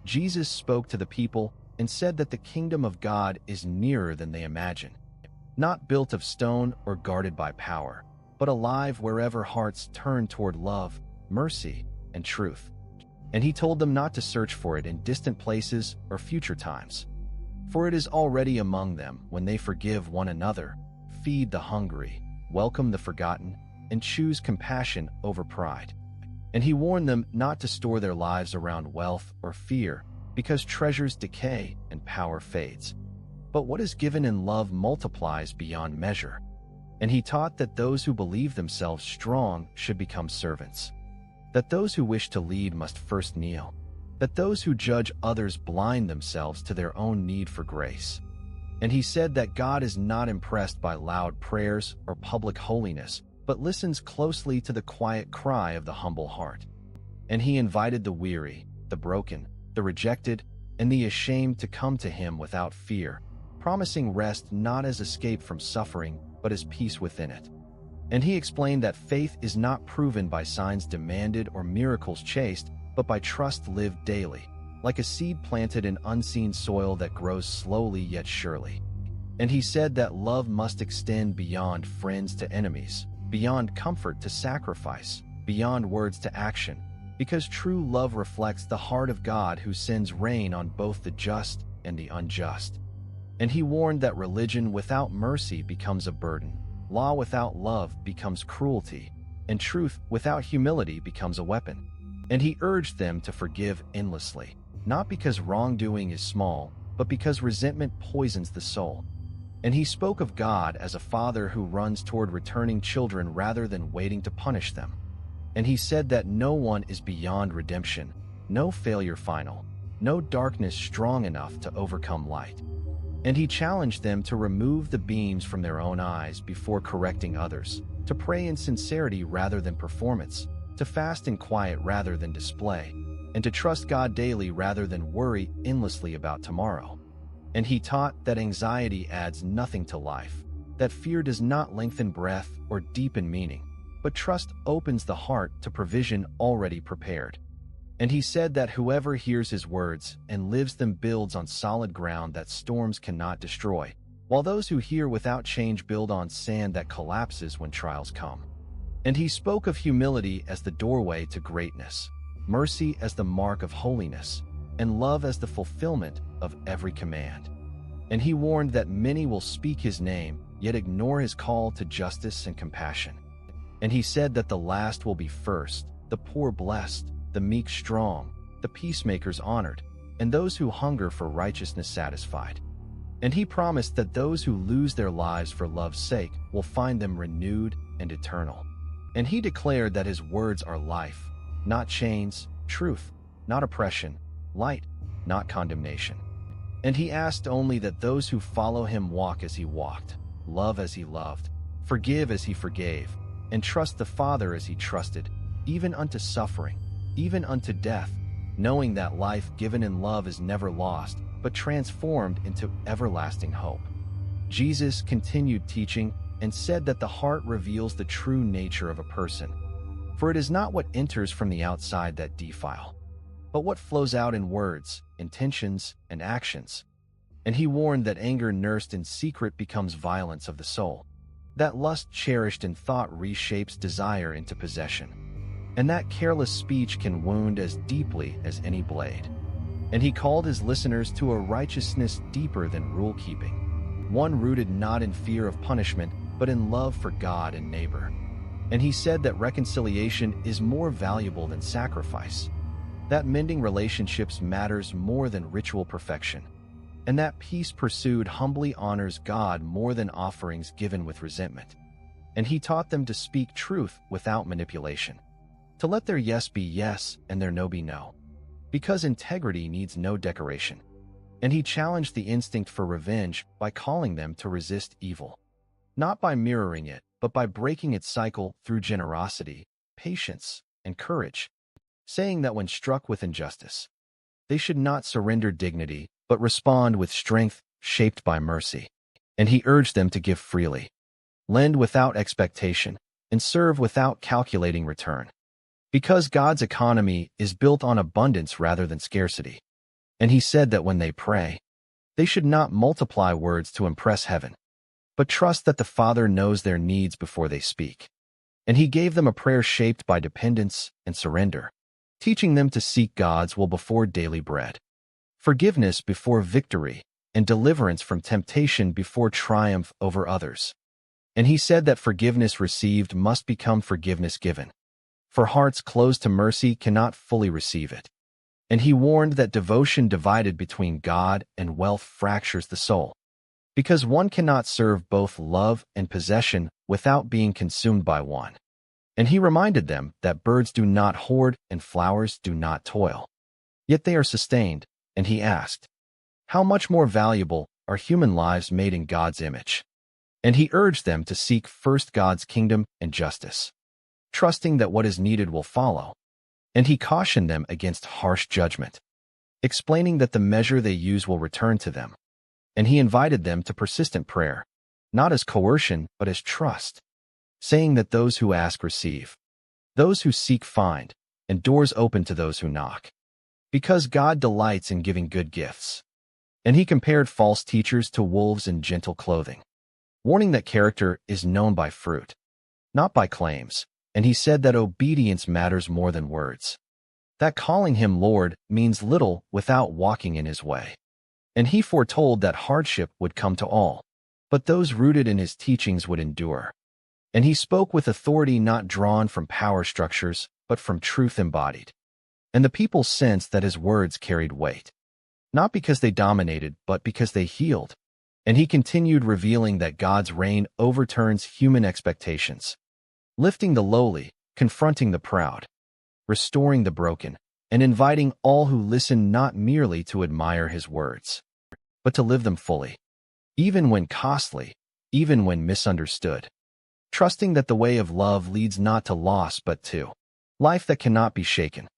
Jesus spoke to the people and said that the kingdom of God is nearer than they imagine, not built of stone or guarded by power, but alive wherever hearts turn toward love, mercy, and truth. And he told them not to search for it in distant places or future times, for it is already among them when they forgive one another, feed the hungry, welcome the forgotten, and choose compassion over pride. And he warned them not to store their lives around wealth or fear, because treasures decay and power fades. But what is given in love multiplies beyond measure. And he taught that those who believe themselves strong should become servants, that those who wish to lead must first kneel, that those who judge others blind themselves to their own need for grace. And he said that God is not impressed by loud prayers or public holiness, but listens closely to the quiet cry of the humble heart. And he invited the weary, the broken, the rejected, and the ashamed to come to him without fear, promising rest not as escape from suffering, but as peace within it. And he explained that faith is not proven by signs demanded or miracles chased, but by trust lived daily, like a seed planted in unseen soil that grows slowly yet surely. And he said that love must extend beyond friends to enemies, beyond comfort to sacrifice, beyond words to action, because true love reflects the heart of God who sends rain on both the just and the unjust. And he warned that religion without mercy becomes a burden, law without love becomes cruelty, and truth without humility becomes a weapon. And he urged them to forgive endlessly, not because wrongdoing is small, but because resentment poisons the soul. And he spoke of God as a father who runs toward returning children rather than waiting to punish them. And he said that no one is beyond redemption, no failure final, no darkness strong enough to overcome light. And he challenged them to remove the beams from their own eyes before correcting others, to pray in sincerity rather than performance, to fast in quiet rather than display, and to trust God daily rather than worry endlessly about tomorrow. And he taught that anxiety adds nothing to life, that fear does not lengthen breath or deepen meaning, but trust opens the heart to provision already prepared. And he said that whoever hears his words and lives them builds on solid ground that storms cannot destroy, while those who hear without change build on sand that collapses when trials come. And he spoke of humility as the doorway to greatness, mercy as the mark of holiness, and love as the fulfillment of every command. And he warned that many will speak his name, yet ignore his call to justice and compassion. And he said that the last will be first, the poor blessed, the meek strong, the peacemakers honored, and those who hunger for righteousness satisfied. And he promised that those who lose their lives for love's sake will find them renewed and eternal. And he declared that his words are life, not chains, truth, not oppression, light, not condemnation. And he asked only that those who follow him walk as he walked, love as he loved, forgive as he forgave, and trust the Father as he trusted, even unto suffering, even unto death, knowing that life given in love is never lost, but transformed into everlasting hope. Jesus continued teaching and said that the heart reveals the true nature of a person. For it is not what enters from the outside that defile, but what flows out in words, intentions, and actions. And he warned that anger nursed in secret becomes violence of the soul, that lust cherished in thought reshapes desire into possession, and that careless speech can wound as deeply as any blade. And he called his listeners to a righteousness deeper than rule-keeping, one rooted not in fear of punishment, but in love for God and neighbor. And he said that reconciliation is more valuable than sacrifice, that mending relationships matters more than ritual perfection, and that peace pursued humbly honors God more than offerings given with resentment. And he taught them to speak truth without manipulation, to let their yes be yes and their no be no, because integrity needs no decoration. And he challenged the instinct for revenge by calling them to resist evil, not by mirroring it, but by breaking its cycle through generosity, patience, and courage, saying that when struck with injustice, they should not surrender dignity, but respond with strength shaped by mercy. And he urged them to give freely, lend without expectation, and serve without calculating return, because God's economy is built on abundance rather than scarcity. And he said that when they pray, they should not multiply words to impress heaven, but trust that the Father knows their needs before they speak. And he gave them a prayer shaped by dependence and surrender, teaching them to seek God's will before daily bread, forgiveness before victory, and deliverance from temptation before triumph over others. And he said that forgiveness received must become forgiveness given, for hearts closed to mercy cannot fully receive it. And he warned that devotion divided between God and wealth fractures the soul, because one cannot serve both love and possession without being consumed by one. And he reminded them that birds do not hoard and flowers do not toil, yet they are sustained. And he asked, how much more valuable are human lives made in God's image? And he urged them to seek first God's kingdom and justice, trusting that what is needed will follow. And he cautioned them against harsh judgment, explaining that the measure they use will return to them. And he invited them to persistent prayer, not as coercion, but as trust, saying that those who ask receive, those who seek find, and doors open to those who knock, because God delights in giving good gifts. And he compared false teachers to wolves in gentle clothing, warning that character is known by fruit, not by claims. And he said that obedience matters more than words, that calling him Lord means little without walking in his way. And he foretold that hardship would come to all, but those rooted in his teachings would endure. And he spoke with authority not drawn from power structures, but from truth embodied. And the people sensed that his words carried weight, not because they dominated, but because they healed. And he continued revealing that God's reign overturns human expectations, lifting the lowly, confronting the proud, restoring the broken, and inviting all who listen not merely to admire his words, but to live them fully, even when costly, even when misunderstood, trusting that the way of love leads not to loss but to life that cannot be shaken.